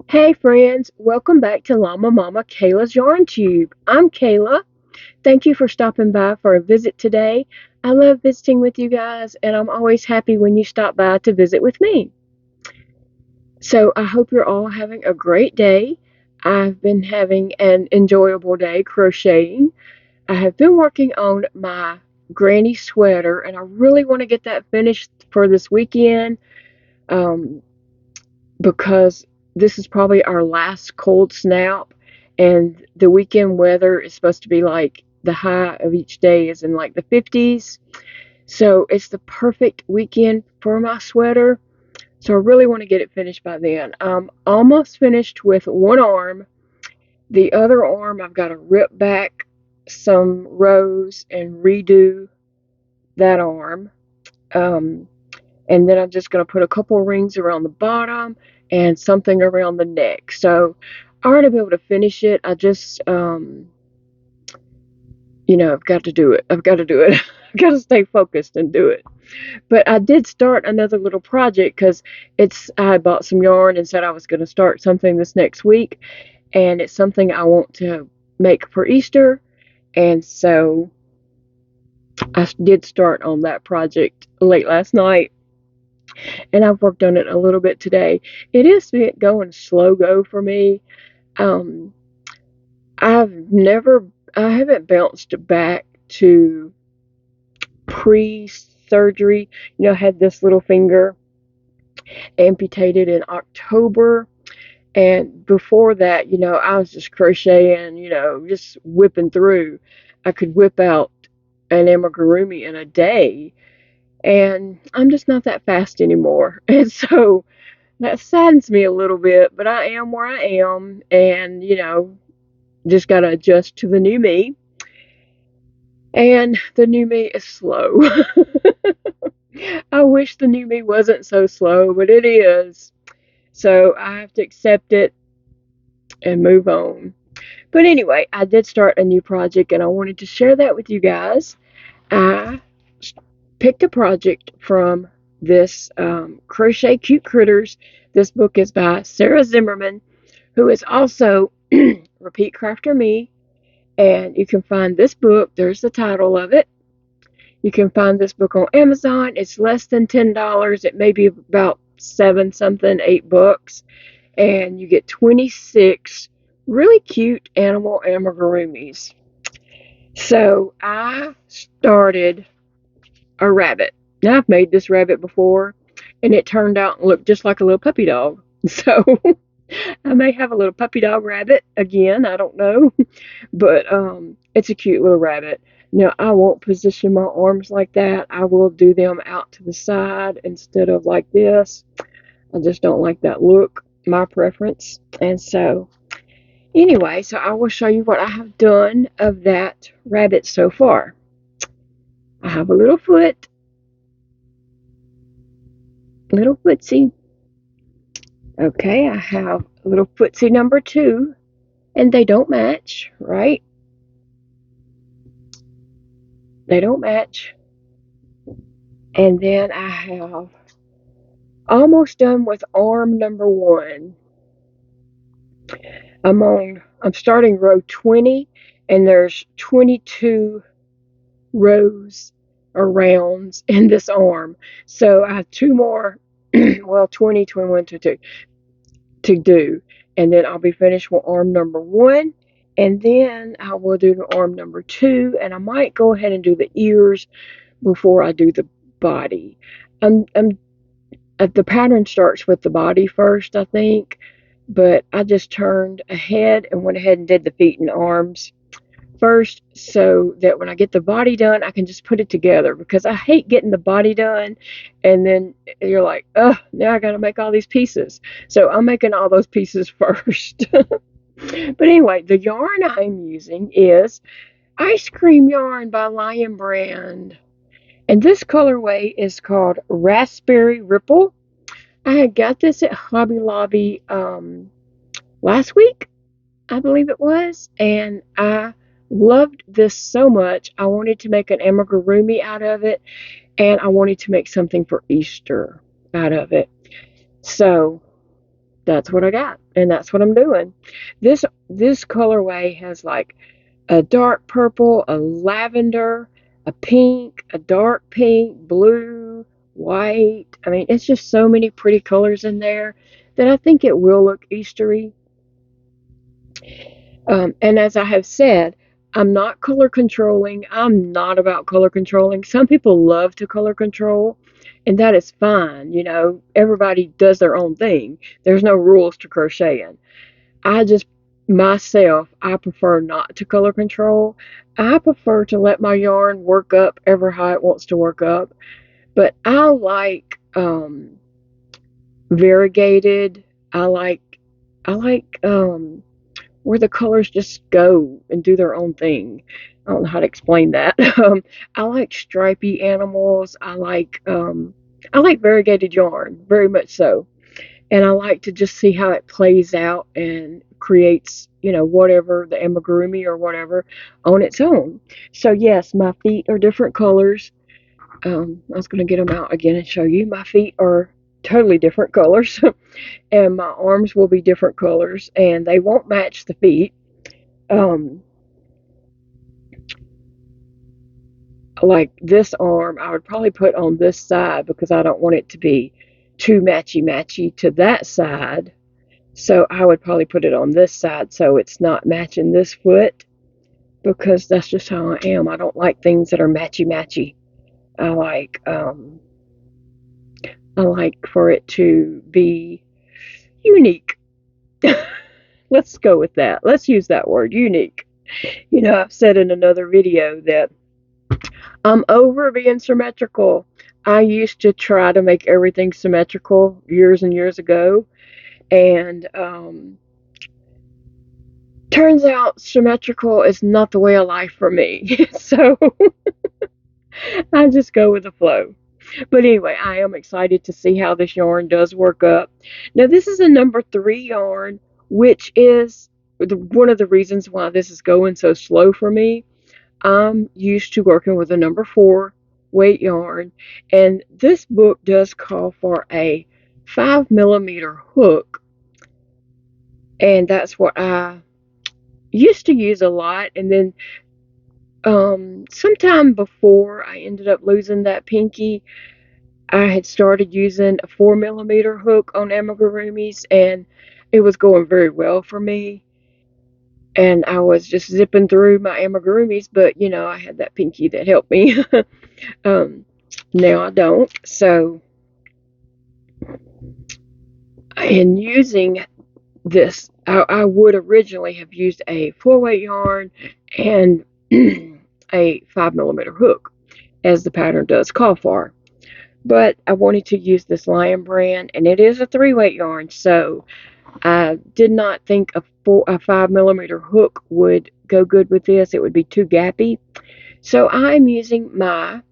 Hey friends, welcome back to Llama Mama Kayla's Yarn Tube. I'm Kayla. Thank you for stopping by for a visit today. I love visiting with you guys, and I'm always happy when you stop by to visit with me. So I hope you're all having a great day. I've been having an enjoyable day crocheting. I have been working on my granny sweater, and I really want to get that finished for this weekend. Um, because this is probably our last cold snap, and the weekend weather is supposed to be like the high of each day is in like the 50s. So it's the perfect weekend for my sweater. So I really want to get it finished by then. I'm almost finished with one arm. The other arm, I've got to rip back some rows and redo that arm. Um, and then I'm just going to put a couple rings around the bottom and something around the neck. So I ought to be able to finish it. I just, I've got to do it. I've got to do it. I've got to stay focused and do it. But I did start another little project because I bought some yarn and said I was going to start something this next week. And it's something I want to make for Easter. And so I did start on that project late last night, and I've worked on it a little bit today. It is going slow go for me. Um, I've never, I haven't bounced back to pre-surgery. I had this little finger amputated in October, and before that, I was just crocheting, just whipping through. I could whip out an amigurumi in a day, and I'm just not that fast anymore. And so that saddens me a little bit, but I am where I am, and just got to adjust to the new me. And the new me is slow. I wish the new me wasn't so slow, but it is. So I have to accept it and move on. But anyway, I did start a new project and I wanted to share that with you guys. I picked a project from this Crochet Cute Critters. This book is by Sarah Zimmerman, who is also Repeat Crafter Me. And you can find this book, there's the title of it. You can find this book on Amazon. It's less than $10. It may be about 7 something, 8 books. And you get 26 really cute animal amigurumis. So I started a rabbit. Now I've made this rabbit before, and it turned out and looked just like a little puppy dog. So I may have a little puppy dog rabbit again. I don't know, but it's a cute little rabbit. Now I won't position my arms like that. I will do them out to the side instead of like this. I just don't like that look. My preference. And so anyway, so I will show you what I have done of that rabbit so far. I have a little foot, little footsie. Okay, I have a little footsie number 2, and they don't match, right? They don't match. And then I have almost done with arm number 1. I'm starting row 20, and there's 22 rows or rounds in this arm. So I have 2 more, well, 20, 21, 22 to do. And then I'll be finished with arm number 1. And then I will do the arm number 2. And I might go ahead and do the ears before I do the body. The pattern starts with the body first, I think. But I just turned ahead and went ahead and did the feet and arms first, so that when I get the body done, I can just put it together, because I hate getting the body done and then you're like, oh, now I got to make all these pieces. So I'm making all those pieces first. But anyway, the yarn I'm using is Ice Cream Yarn by Lion Brand. And this colorway is called Raspberry Ripple. I had got this at Hobby Lobby last week, I believe it was, and I loved this so much. I wanted to make an amigurumi out of it, and I wanted to make something for Easter out of it. So that's what I got, and that's what I'm doing. This colorway has like a dark purple, a lavender, a pink, a dark pink, blue, white. I mean, it's just so many pretty colors in there that I think it will look Eastery. And as I have said, I'm not color controlling. I'm not about color controlling. Some people love to color control, and that is fine. You know, everybody does their own thing. There's no rules to crocheting. I just, myself, I prefer not to color control. I prefer to let my yarn work up ever how it wants to work up. But I like variegated. I like where the colors just go and do their own thing. I don't know how to explain that. I like stripy animals. I like variegated yarn, very much so. And I like to just see how it plays out and creates, you know, whatever the amigurumi or whatever on its own. So yes, my feet are different colors. I was going to get them out again and show you. My feet are totally different colors, and my arms will be different colors, and they won't match the feet. Um, like this arm, I would probably put on this side because I don't want it to be too matchy to that side. So I would probably put it on this side so it's not matching this foot, because that's just how I am. I don't like things that are matchy. I like um, I like for it to be unique. Let's go with that. Let's use that word, unique. You know, I've said in another video that I'm over being symmetrical. I used to try to make everything symmetrical years and years ago, and turns out symmetrical is not the way of life for me. So I just go with the flow. But anyway, I am excited to see how this yarn does work up. Now, this is a number 3 yarn, which is one of the reasons why this is going so slow for me. I'm used to working with a number 4 weight yarn, and this book does call for a 5mm hook, and that's what I used to use a lot. And then sometime before I ended up losing that pinky, I had started using a 4mm hook on amigurumis, and it was going very well for me. And I was just zipping through my amigurumis, but you know, I had that pinky that helped me. Now I don't. So, in using this, I would originally have used a 4-weight yarn and a 5mm hook, as the pattern does call for. But I wanted to use this Lion brand, and it is a 3-weight yarn, so I did not think a 5mm hook would go good with this. It would be too gappy. So I'm using my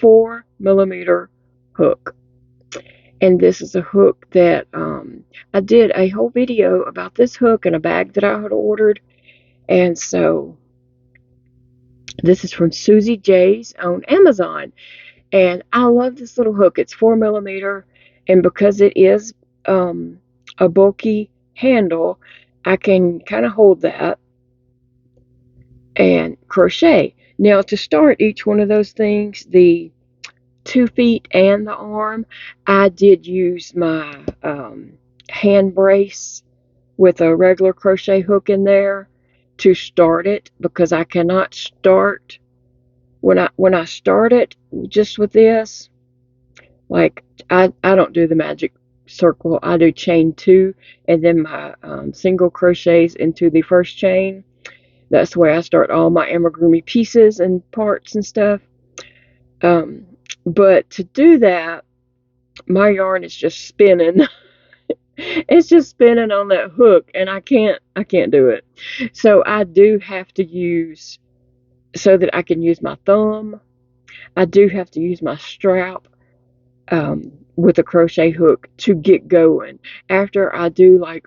4mm hook. And this is a hook that I did a whole video about this hook in a bag that I had ordered. And so this is from Susie J's on Amazon. And I love this little hook. It's 4mm, and because it is a bulky handle, I can kind of hold that and crochet. Now, to start each one of those things, the 2 feet and the arm, I did use my hand brace with a regular crochet hook in there to start it, because I cannot start when I start it just with this. Like, I don't do the magic circle. I do chain 2 and then my single crochets into the first chain. That's the way I start all my amigurumi pieces and parts and stuff. But to do that, my yarn is just spinning. It's just spinning on that hook, and I can't do it. So I do have to use, so that I can use my thumb, I do have to use my strap with a crochet hook to get going. After I do like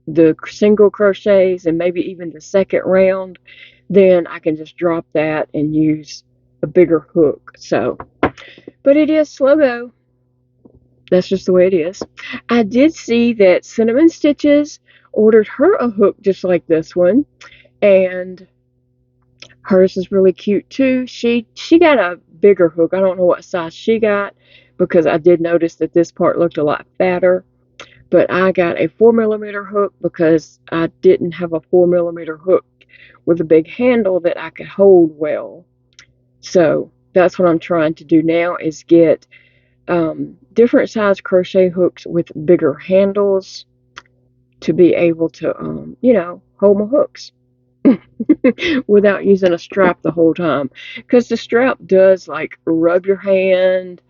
the single crochets and maybe even the second round, then I can just drop that and use a bigger hook. So, but it is slow go. That's just the way it is. I did see that Cinnamon Stitches ordered her a hook just like this one, and hers is really cute too. She got a bigger hook. I don't know what size she got because I did notice that this part looked a lot fatter. But I got a 4mm hook because I didn't have a 4mm hook with a big handle that I could hold well. So that's what I'm trying to do now is get different size crochet hooks with bigger handles to be able to, hold my hooks without using a strap the whole time. Because the strap does like rub your hand,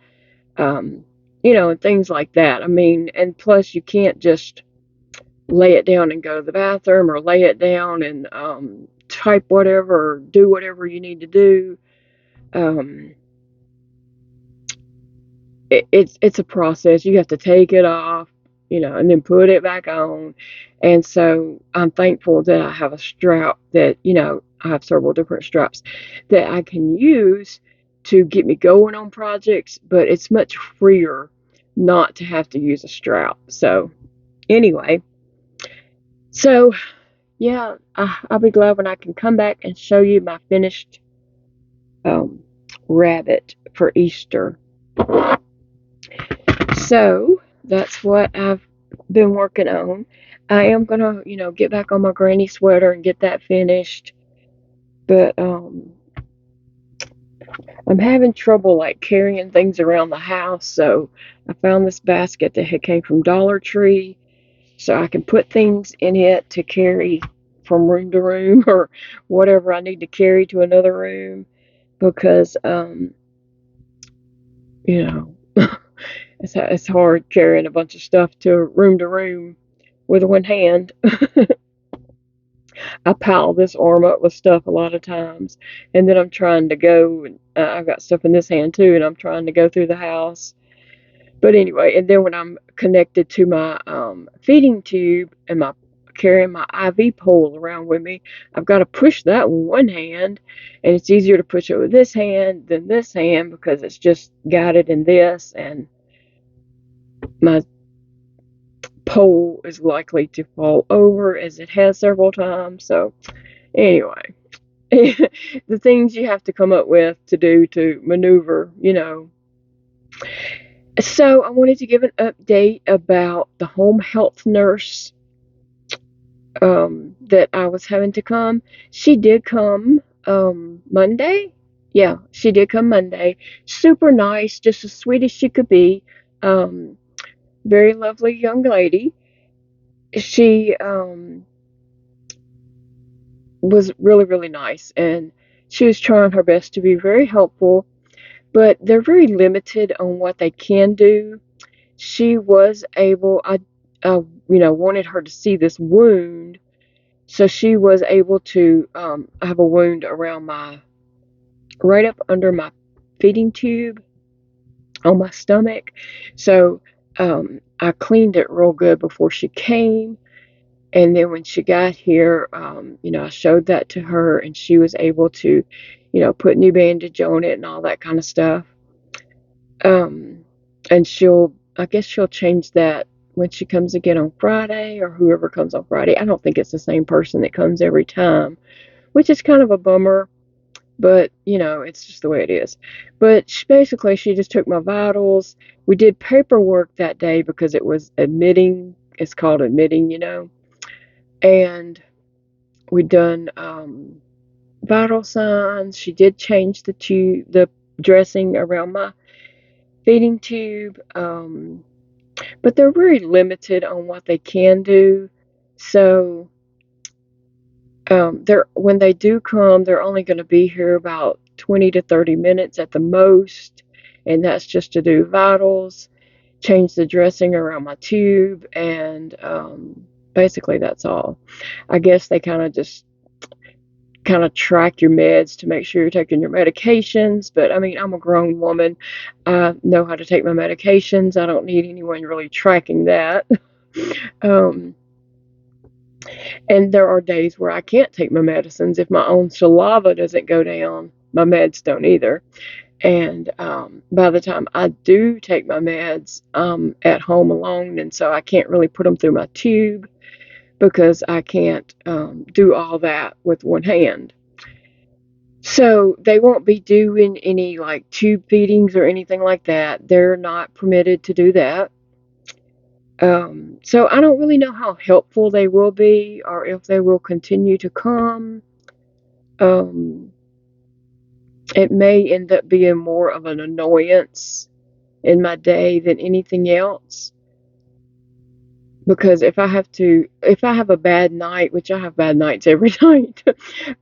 um, and things like that. I mean, and plus you can't just lay it down and go to the bathroom or lay it down and type whatever or do whatever you need to do. Um, it's a process. You have to take it off, and then put it back on. And so I'm thankful that I have a strap that, I have several different straps that I can use to get me going on projects, but it's much freer not to have to use a strap. So anyway, so yeah, I'll be glad when I can come back and show you my finished um, rabbit for Easter. So that's what I've been working on. I am gonna, get back on my granny sweater and get that finished. But I'm having trouble like carrying things around the house, so I found this basket that had came from Dollar Tree, so I can put things in it to carry from room to room or whatever I need to carry to another room because you know it's hard carrying a bunch of stuff to room with one hand. I pile this arm up with stuff a lot of times, and then I'm trying to go, and I've got stuff in this hand too, and I'm trying to go through the house. But anyway, and then when I'm connected to my feeding tube and my carrying my IV pole around with me, I've got to push that with one hand, and it's easier to push it with this hand than this hand because it's just guided in this, and my pole is likely to fall over as it has several times. So anyway, the things you have to come up with to do to maneuver. So I wanted to give an update about the home health nurse that I was having to come. She did come Monday. Yeah, she did come Monday. Super nice, just as sweet as she could be. Um, Very lovely young lady. She was really, really nice, and she was trying her best to be very helpful, but they're very limited on what they can do. She was able, wanted her to see this wound, so she was able to, I have a wound around right up under my feeding tube on my stomach. So I cleaned it real good before she came. And then when she got here, I showed that to her, and she was able to, put new bandage on it and all that kind of stuff. And I guess she'll change that when she comes again on Friday, or whoever comes on Friday. I don't think it's the same person that comes every time, which is kind of a bummer, but it's just the way it is. But basically, she just took my vitals. We did paperwork that day because it was admitting. It's called admitting. And we done vital signs. She did change the dressing around my feeding tube, but they're very limited on what they can do. So when they do come, they're only going to be here about 20 to 30 minutes at the most, and that's just to do vitals, change the dressing around my tube, and basically that's all. I guess they kind of track your meds to make sure you're taking your medications. But I mean, I'm a grown woman. I know how to take my medications. I don't need anyone really tracking that. um, and there are days where I can't take my medicines. If my own saliva doesn't go down, my meds don't either. And by the time I do take my meds, I'm at home alone, and so I can't really put them through my tube because I can't do all that with one hand. So they won't be doing any like tube feedings or anything like that. They're not permitted to do that. So I don't really know how helpful they will be or if they will continue to come. Um, it may end up being more of an annoyance in my day than anything else. Because if I have a bad night, which I have bad nights every night,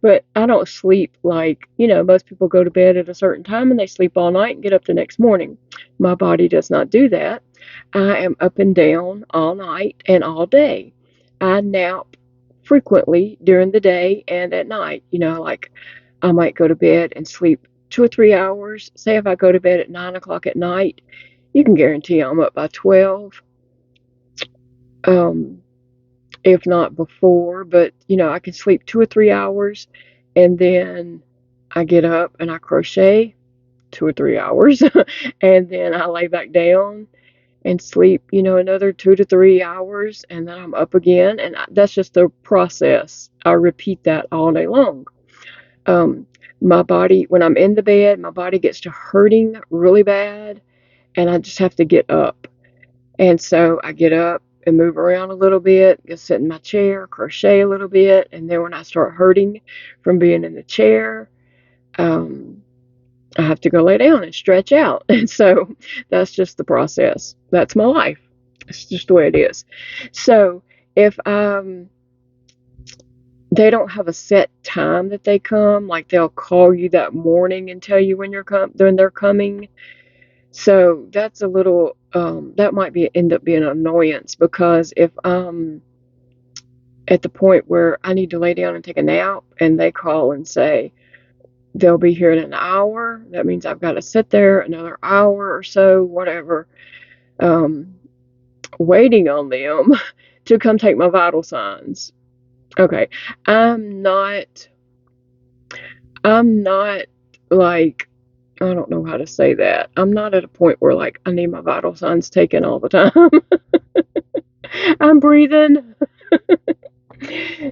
but I don't sleep like, most people go to bed at a certain time and they sleep all night and get up the next morning. My body does not do that. I am up and down all night and all day. I nap frequently during the day and at night. Like I might go to bed and sleep 2 or 3 hours. Say if I go to bed at 9 o'clock at night, you can guarantee I'm up by 12. Um, if not before, but I can sleep 2 or 3 hours and then I get up and I crochet 2 or 3 hours and then I lay back down and sleep, another 2 to 3 hours and then I'm up again. And that's just the process. I repeat that all day long. Um, my body, when I'm in the bed, my body gets to hurting really bad and I just have to get up. And so I get up and move around a little bit, go sit in my chair, crochet a little bit, and then when I start hurting from being in the chair, um, I have to go lay down and stretch out. And so that's just the process. That's my life. It's just the way it is. So if they don't have a set time that they come, like they'll call you that morning and tell you when they're coming. So that's a little that might end up being an annoyance because if I'm at the point where I need to lay down and take a nap and they call and say they'll be here in an hour, that means I've got to sit there another hour or so, whatever, um, waiting on them to come take my vital signs. Okay, I'm not like, I don't know how to say that. I'm not at a point where like I need my vital signs taken all the time. I'm breathing.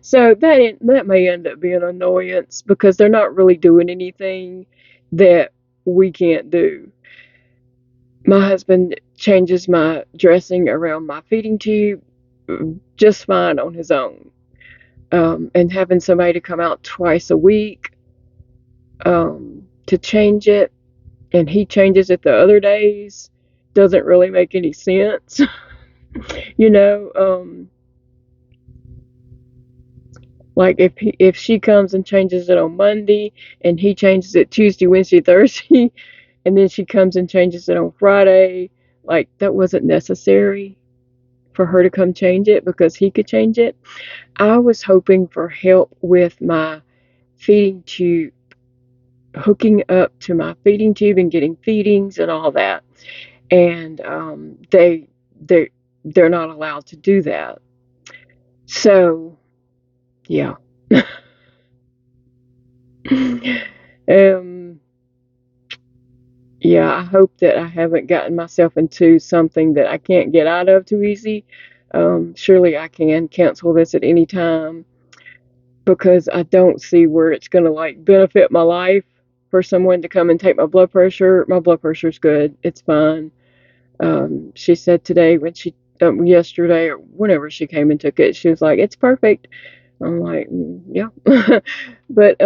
So that may end up being an annoyance because they're not really doing anything that we can't do. My husband changes my dressing around my feeding tube just fine on his own. And having somebody to come out twice a week to change it, and he changes it the other days, doesn't really make any sense. you know, um, like if she comes and changes it on Monday, and he changes it Tuesday, Wednesday, Thursday, and then she comes and changes it on Friday, like that wasn't necessary for her to come change it because he could change it. I was hoping for help with my feeding tube, hooking up to my feeding tube and getting feedings and all that. And they they're not allowed to do that. So yeah. um yeah, I hope that I haven't gotten myself into something that I can't get out of too easy. Surely I can cancel this at any time because I don't see where it's going to like benefit my life for someone to come and take my blood pressure. My blood pressure's good. It's fine. She said today yesterday or whenever she came and took it, she was like, it's perfect. I'm like, yeah. But,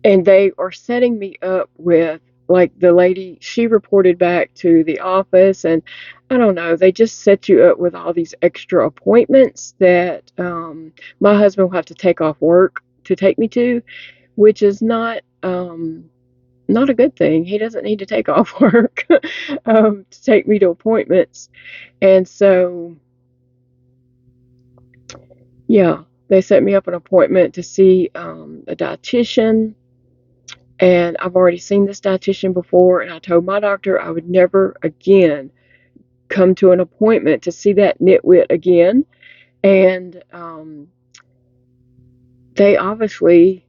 and they are setting me up with like the lady, she reported back to the office, and I don't know, they just set you up with all these extra appointments that my husband will have to take off work to take me to, which is not a good thing. He doesn't need to take off work to take me to appointments. And so, yeah, they set me up an appointment to see a dietitian. And I've already seen this dietitian before, and I told my doctor I would never again come to an appointment to see that nitwit again. And they obviously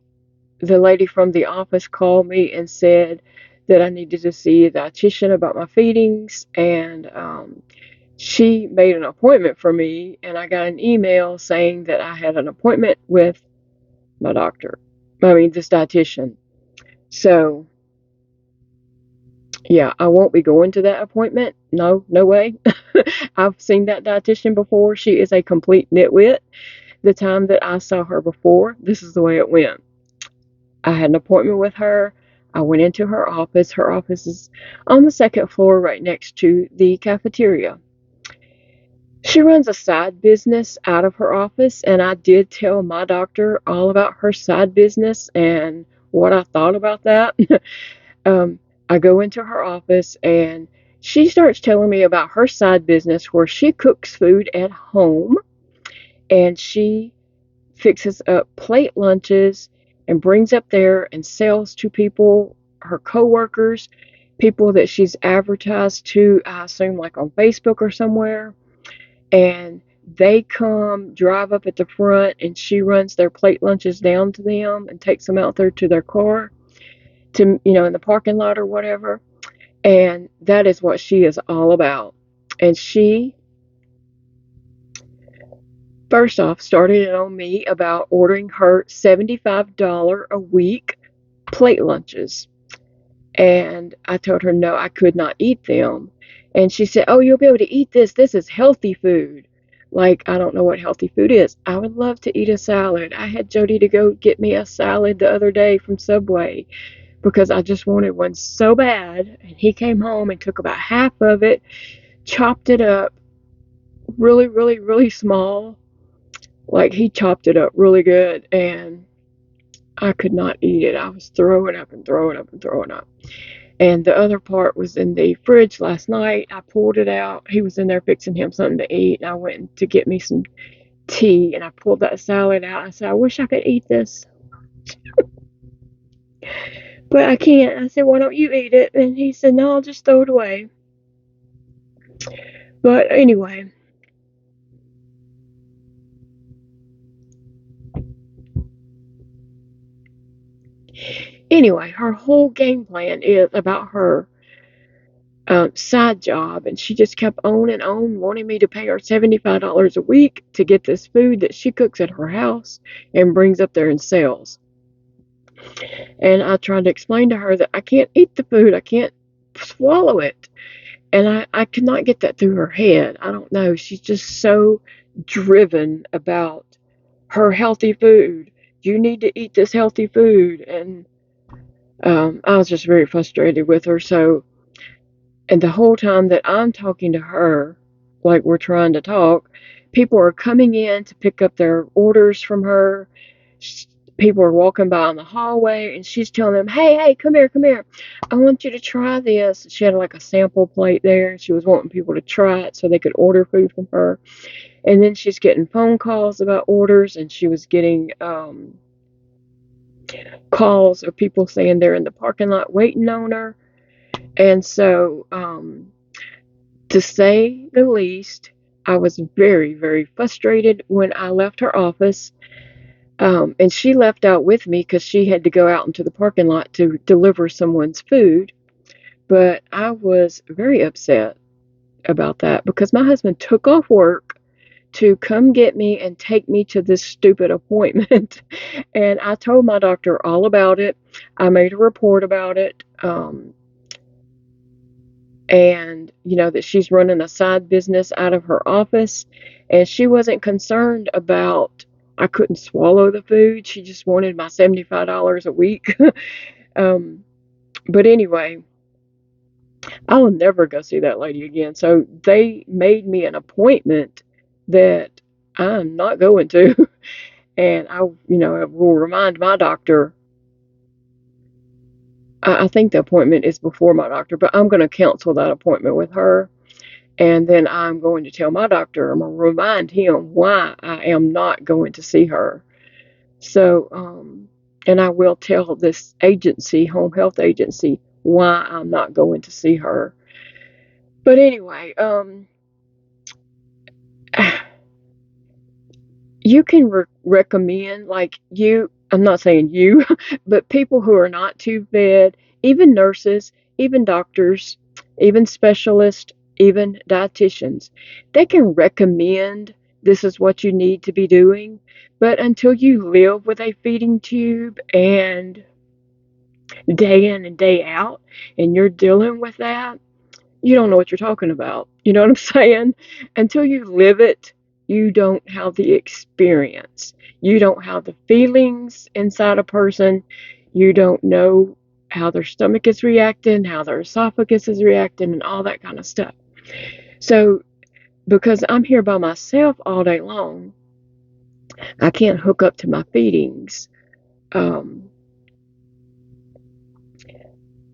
the lady from the office called me and said that I needed to see a dietitian about my feedings, and she made an appointment for me, and I got an email saying that I had an appointment with my doctor. I mean, this dietitian. So, yeah, I won't be going to that appointment. No, no way. I've seen that dietitian before. She is a complete nitwit. The time that I saw her before, this is the way it went. I had an appointment with her. I went into her office. Her office is on the second floor right next to the cafeteria. She runs a side business out of her office, and I did tell my doctor all about her side business and what I thought about that. um, I go into her office, and she starts telling me about her side business where she cooks food at home, and she fixes up plate lunches and brings up there and sells to people, her coworkers, people that she's advertised to, I assume like on Facebook or somewhere. And they come, drive up at the front, and she runs their plate lunches down to them and takes them out there to their car, to, in the parking lot or whatever. And that is what she is all about. And she, first off, started it on me about ordering her $75 a week plate lunches. And I told her no, I could not eat them. And she said, "Oh, you'll be able to eat this. This is healthy food." Like, I don't know what healthy food is. I would love to eat a salad. I had Jody to go get me a salad the other day from Subway because I just wanted one so bad. And he came home and took about half of it, chopped it up really, really, really small. Like, he chopped it up really good. And I could not eat it. I was throwing up and throwing up and throwing up. And the other part was in the fridge last night. I pulled it out. He was in there fixing him something to eat, and I went to get me some tea, and I pulled that salad out. I said, "I wish I could eat this, but I can't." I said, "Why don't you eat it?" And he said, "No, I'll just throw it away." But anyway, her whole game plan is about her side job, and she just kept on and on wanting me to pay her $75 a week to get this food that she cooks at her house and brings up there and sells. And I tried to explain to her that I can't eat the food, I can't swallow it. And I could not get that through her head. I don't know. She's just so driven about her healthy food. You need to eat this healthy food. And I was just very frustrated with her. So, and the whole time that I'm talking to her, like we're trying to talk, people are coming in to pick up their orders from her. People are walking by in the hallway, and she's telling them, "Hey, come here, come here. I want you to try this." She had like a sample plate there, and she was wanting people to try it so they could order food from her. And then she's getting phone calls about orders, and she was getting calls of people saying they're in the parking lot waiting on her. And so, to say the least, I was very, very frustrated when I left her office. And she left out with me because she had to go out into the parking lot to deliver someone's food. But I was very upset about that because my husband took off work to come get me and take me to this stupid appointment. And I told my doctor all about it. I made a report about it. And, that she's running a side business out of her office. And she wasn't concerned about I couldn't swallow the food. She just wanted my $75 a week. But anyway, I'll never go see that lady again. So they made me an appointment that I'm not going to. And I will remind my doctor. I think the appointment is before my doctor, but I'm going to cancel that appointment with her. And then I'm going to tell my doctor, I'm going to remind him why I am not going to see her. So, and I will tell this agency, home health agency, why I'm not going to see her. But anyway, you can recommend, like, I'm not saying you, but people who are not tube fed, even nurses, even doctors, even specialists, even dietitians, they can recommend this is what you need to be doing. But until you live with a feeding tube and day in and day out, and you're dealing with that, you don't know what you're talking about. You know what I'm saying? Until you live it, you don't have the experience. You don't have the feelings inside a person. You don't know how their stomach is reacting, how their esophagus is reacting, and all that kind of stuff. So, because I'm here by myself all day long, I can't hook up to my feedings um,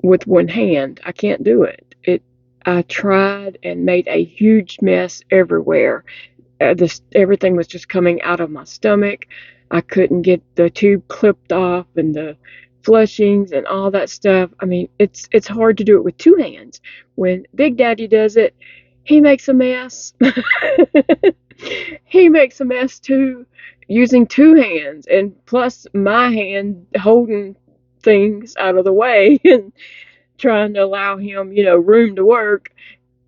with one hand. I can't do it. I tried and made a huge mess everywhere. Everything was just coming out of my stomach. I couldn't get the tube clipped off and the flushings and all that stuff. I mean, it's hard to do it with two hands. When Big Daddy does it, he makes a mess. He makes a mess too, using two hands, and plus my hand holding things out of the way and trying to allow him, room to work.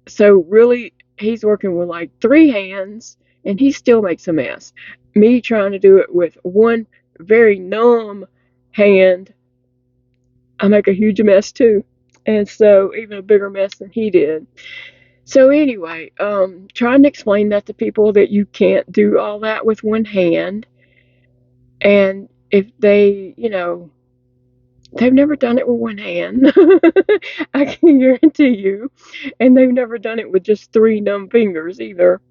So really, he's working with like three hands, and he still makes a mess. Me trying to do it with one very numb hand, I make a huge mess too, and so even a bigger mess than he did. So anyway, trying to explain that to people that you can't do all that with one hand, and if they, they've never done it with one hand. I can guarantee you. And they've never done it with just three numb fingers either.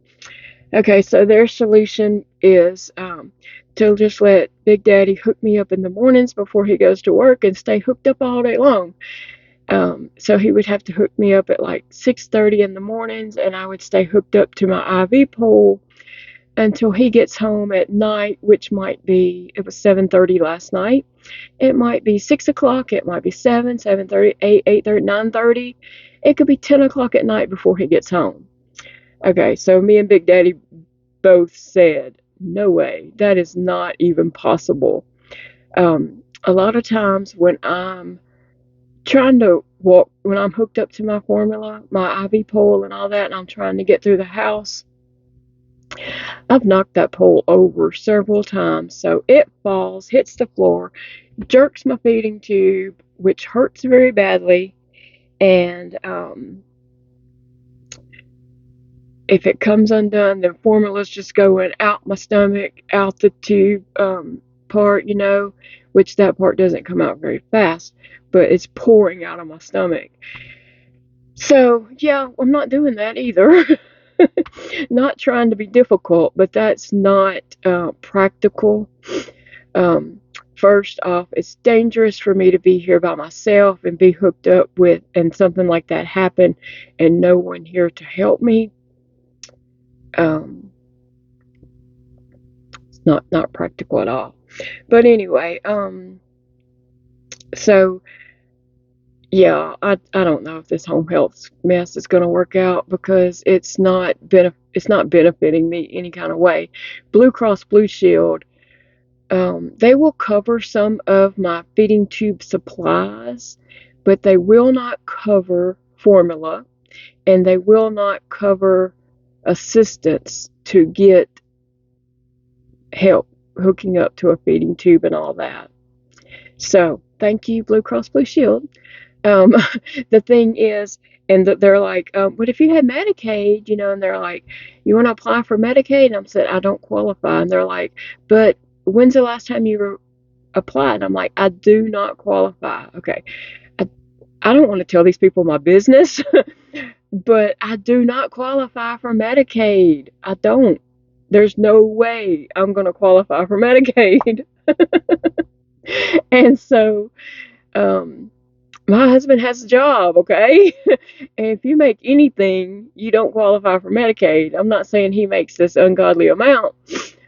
Okay, so their solution is to just let Big Daddy hook me up in the mornings before he goes to work and stay hooked up all day long. So he would have to hook me up at like 6:30 in the mornings, and I would stay hooked up to my IV pole until he gets home at night, which might be, it was 7:30 last night. It might be 6 o'clock, it might be 7, 7:30, 8, 8:30, 9:30. It could be 10 o'clock at night before he gets home. Okay, so me and Big Daddy both said, no way, that is not even possible. A lot of times when I'm trying to walk, when I'm hooked up to my formula, my IV pole and all that, and I'm trying to get through the house, I've knocked that pole over several times. So it falls, hits the floor, jerks my feeding tube, which hurts very badly. And if it comes undone, the formula's just going out my stomach, out the tube part, which that part doesn't come out very fast, but it's pouring out of my stomach. So, yeah, I'm not doing that either. Not trying to be difficult, but that's not practical. First off, it's dangerous for me to be here by myself and be hooked up with, and something like that happen, and no one here to help me. It's not practical at all. But anyway, so yeah, I don't know if this home health mess is going to work out, because it's not benefiting me any kind of way. Blue Cross Blue Shield, they will cover some of my feeding tube supplies, but they will not cover formula, and they will not cover assistance to get help hooking up to a feeding tube and all that. So thank you, Blue Cross Blue Shield. The thing is, and they're like, but if you had Medicaid, and they're like, you want to apply for Medicaid? And I'm saying, I don't qualify. And they're like, but when's the last time you applied? And I'm like, I do not qualify. Okay. I don't want to tell these people my business, but I do not qualify for Medicaid. I don't. There's no way I'm going to qualify for Medicaid. And so, my husband has a job, okay? And if you make anything, you don't qualify for Medicaid. I'm not saying he makes this ungodly amount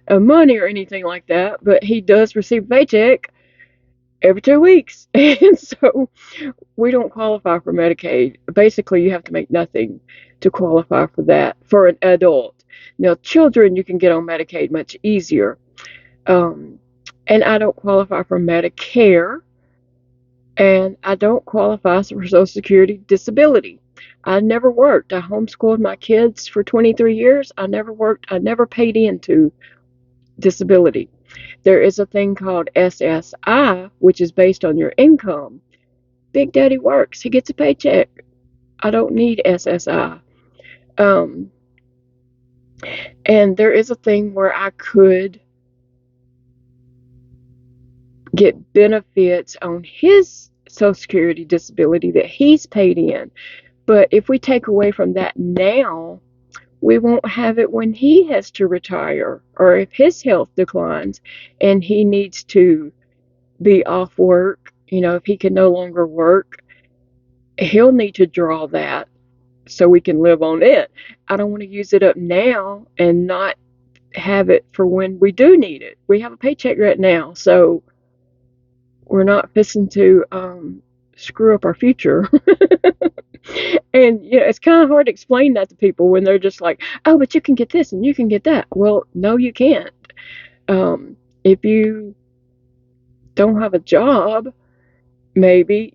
of money or anything like that, but he does receive a paycheck every 2 weeks. And so we don't qualify for Medicaid. Basically, you have to make nothing to qualify for that for an adult. Now, children, you can get on Medicaid much easier. and I don't qualify for Medicare, and I don't qualify for Social Security disability. I never worked. I homeschooled my kids for 23 years. I never worked. I never paid into disability. There is a thing called SSI, which is based on your income. Big Daddy works. He gets a paycheck. I don't need SSI. Um, and there is a thing where I could get benefits on his Social Security disability that he's paid in. But if we take away from that now, we won't have it when he has to retire, or if his health declines and he needs to be off work. If he can no longer work, he'll need to draw that so we can live on it. I don't want to use it up now and not have it for when we do need it. We have a paycheck right now, so we're not fixing to screw up our future. And it's kind of hard to explain that to people when they're just like, oh, but you can get this and you can get that. Well, no, you can't. If you don't have a job, maybe,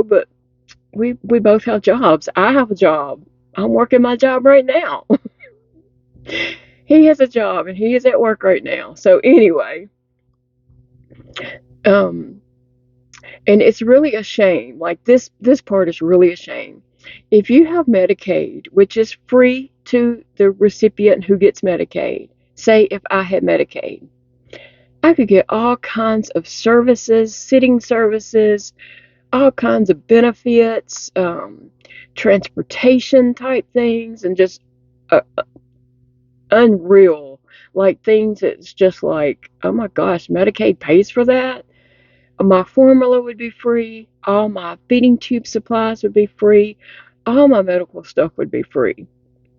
but we both have jobs. I have a job. I'm working my job right now. He has a job and he is at work right now. So anyway, and it's really a shame. Like this part is really a shame. If you have Medicaid, which is free to the recipient who gets Medicaid, say if I had Medicaid, I could get all kinds of services, sitting services, all kinds of benefits, transportation type things, and just unreal, like things that's just like, oh my gosh, Medicaid pays for that. My formula would be free. All my feeding tube supplies would be free. All my medical stuff would be free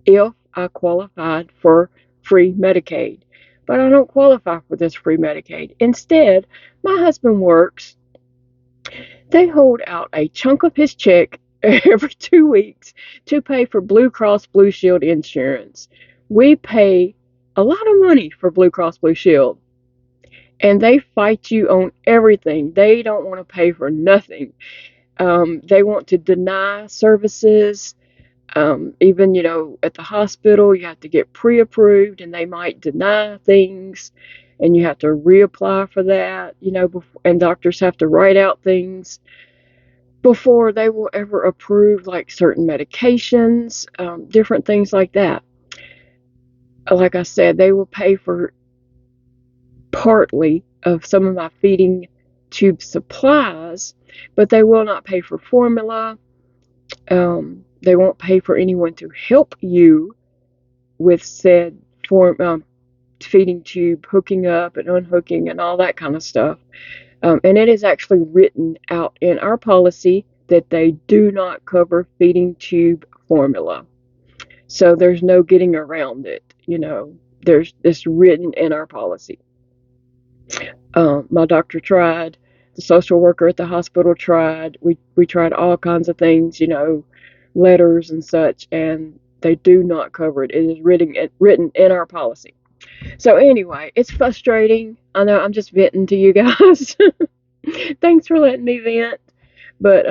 if I qualified for free Medicaid. But I don't qualify for this free Medicaid. Instead, my husband works. They hold out a chunk of his check every 2 weeks to pay for Blue Cross Blue Shield insurance. We pay a lot of money for Blue Cross Blue Shield, and they fight you on everything. They don't want to pay for nothing. They want to deny services. Even, at the hospital, you have to get pre-approved, and they might deny things, and you have to reapply for that, and doctors have to write out things before they will ever approve, like certain medications, different things like that. Like I said, they will pay for partly of some of my feeding tube supplies, but they will not pay for formula. They won't pay for anyone to help you with said feeding tube hooking up and unhooking and all that kind of stuff. And it is actually written out in our policy that they do not cover feeding tube formula. So there's no getting around it. It's written in our policy. My doctor tried. The social worker at the hospital tried. We tried all kinds of things, letters and such, and they do not cover it. It is written in our policy. So anyway, it's frustrating. I know I'm just venting to you guys. Thanks for letting me vent. But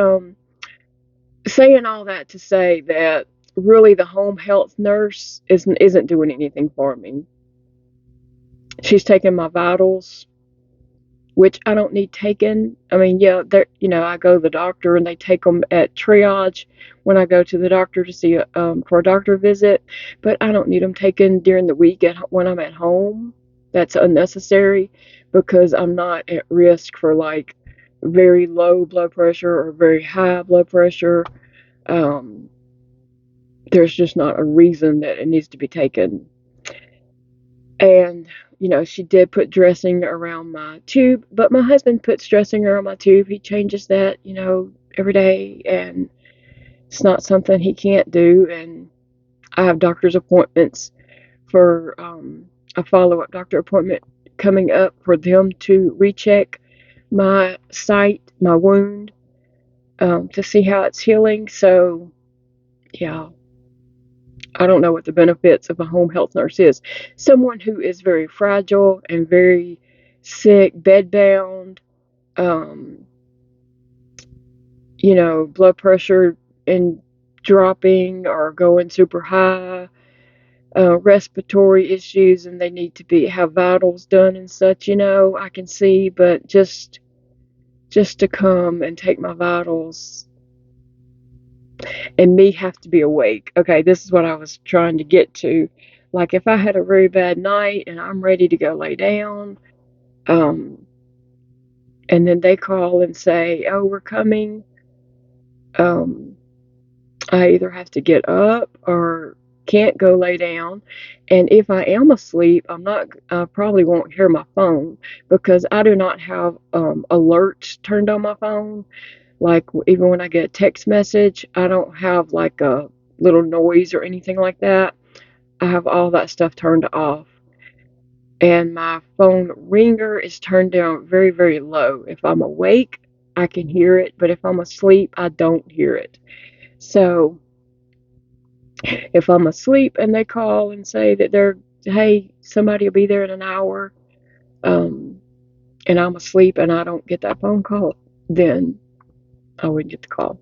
saying all that to say that really the home health nurse isn't doing anything for me. She's taking my vitals, which I don't need taken. I mean, yeah, I go to the doctor and they take them at triage when I go to the doctor to see for a doctor visit, but I don't need them taken during the week when I'm at home. That's unnecessary because I'm not at risk for like very low blood pressure or very high blood pressure. There's just not a reason that it needs to be taken. And, she did put dressing around my tube, but my husband puts dressing around my tube. He changes that, every day, and it's not something he can't do. And I have doctor's appointments for a follow-up doctor appointment coming up for them to recheck my site, my wound, to see how it's healing. So, yeah. I don't know what the benefits of a home health nurse is. Someone who is very fragile and very sick, bedbound, blood pressure and dropping or going super high, respiratory issues, and they need to have vitals done and such. I can see, but just to come and take my vitals and me have to be awake. Okay, this is what I was trying to get to. Like if I had a really bad night and I'm ready to go lay down, um, and then they call and say, "Oh, we're coming," um, I either have to get up or can't go lay down. And if I am asleep, I probably won't hear my phone because I do not have alerts turned on my phone. Like even when I get a text message, I don't have like a little noise or anything like that. I have all that stuff turned off. And my phone ringer is turned down very, very low. If I'm awake, I can hear it, but if I'm asleep, I don't hear it. So if I'm asleep and they call and say that hey, somebody will be there in an hour, um, and I'm asleep and I don't get that phone call, then I wouldn't get the call.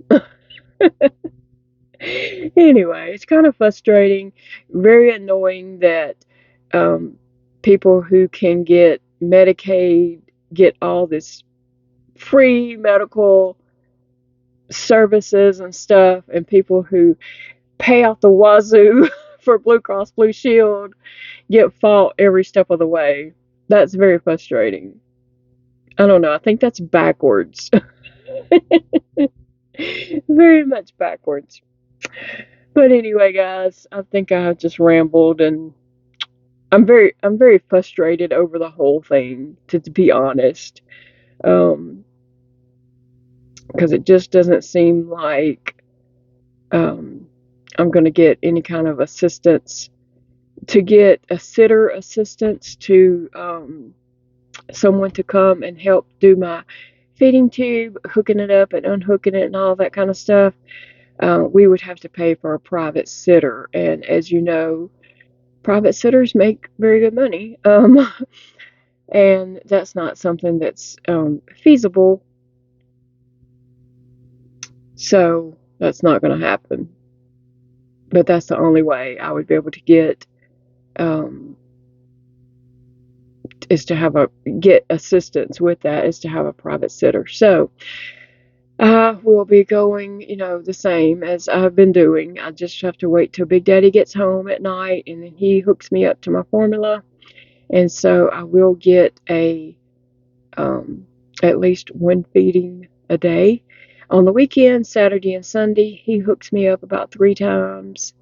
Anyway, it's kind of frustrating, very annoying that um, people who can get Medicaid get all this free medical services and stuff, and people who pay out the wazoo for Blue Cross Blue Shield get fought every step of the way. That's very frustrating. I don't know. I think that's backwards. Very much backwards. But anyway, guys, I think I just rambled, and I'm very frustrated over the whole thing, to be honest. Um, because it just doesn't seem like um, I'm going to get any kind of assistance to get a sitter assistance to someone to come and help do my feeding tube, hooking it up and unhooking it and all that kind of stuff. We would have to pay for a private sitter, and as you know, private sitters make very good money, and that's not something that's feasible. So that's not going to happen. But that's the only way I would be able to get um, is to get assistance with that, is to have a private sitter. So I will be going, the same as I've been doing. I just have to wait till Big Daddy gets home at night, and then he hooks me up to my formula, and so I will get at least one feeding a day. On the weekend, Saturday and Sunday, he hooks me up about 3 times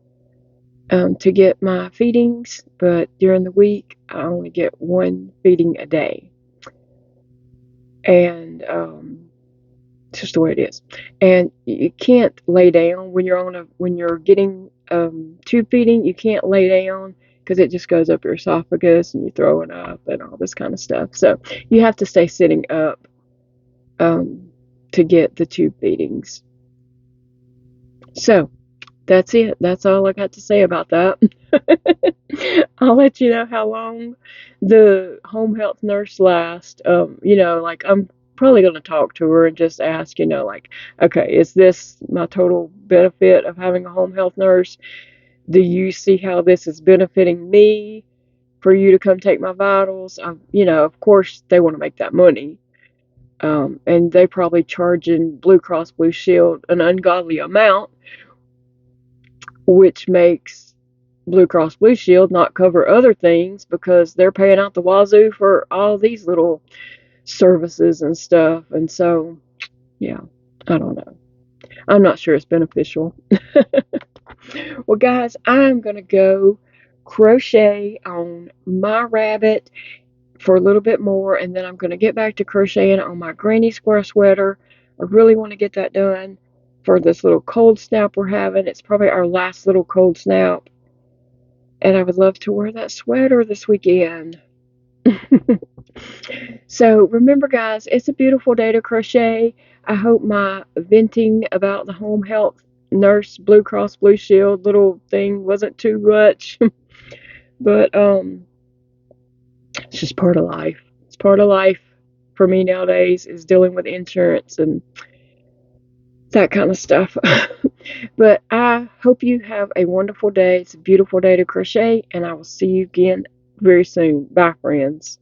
to get my feedings, but during the week, I only get one feeding a day. And it's just the way it is. And you can't lay down when you're getting tube feeding. You can't lay down because it just goes up your esophagus and you're throwing up and all this kind of stuff. So you have to stay sitting up to get the tube feedings. So that's it. That's all I got to say about that. I'll let you know how long the home health nurse lasts. Like I'm probably going to talk to her and just ask, like, okay, is this my total benefit of having a home health nurse? Do you see how this is benefiting me for you to come take my vitals? Of course they want to make that money. And they probably charging Blue Cross Blue Shield an ungodly amount, which makes Blue Cross Blue Shield not cover other things because they're paying out the wazoo for all these little services and stuff. And so, yeah, I don't know. I'm not sure it's beneficial. Well, guys, I'm going to go crochet on my rabbit for a little bit more, and then I'm going to get back to crocheting on my granny square sweater. I really want to get that done for this little cold snap we're having. It's probably our last little cold snap, and I would love to wear that sweater this weekend. So remember, guys, it's a beautiful day to crochet. I hope my venting about the home health nurse Blue Cross Blue Shield little thing wasn't too much. But it's just part of life. It's part of life for me nowadays, is dealing with insurance and that kind of stuff. But I hope you have a wonderful day. It's a beautiful day to crochet, and I will see you again very soon. Bye, friends.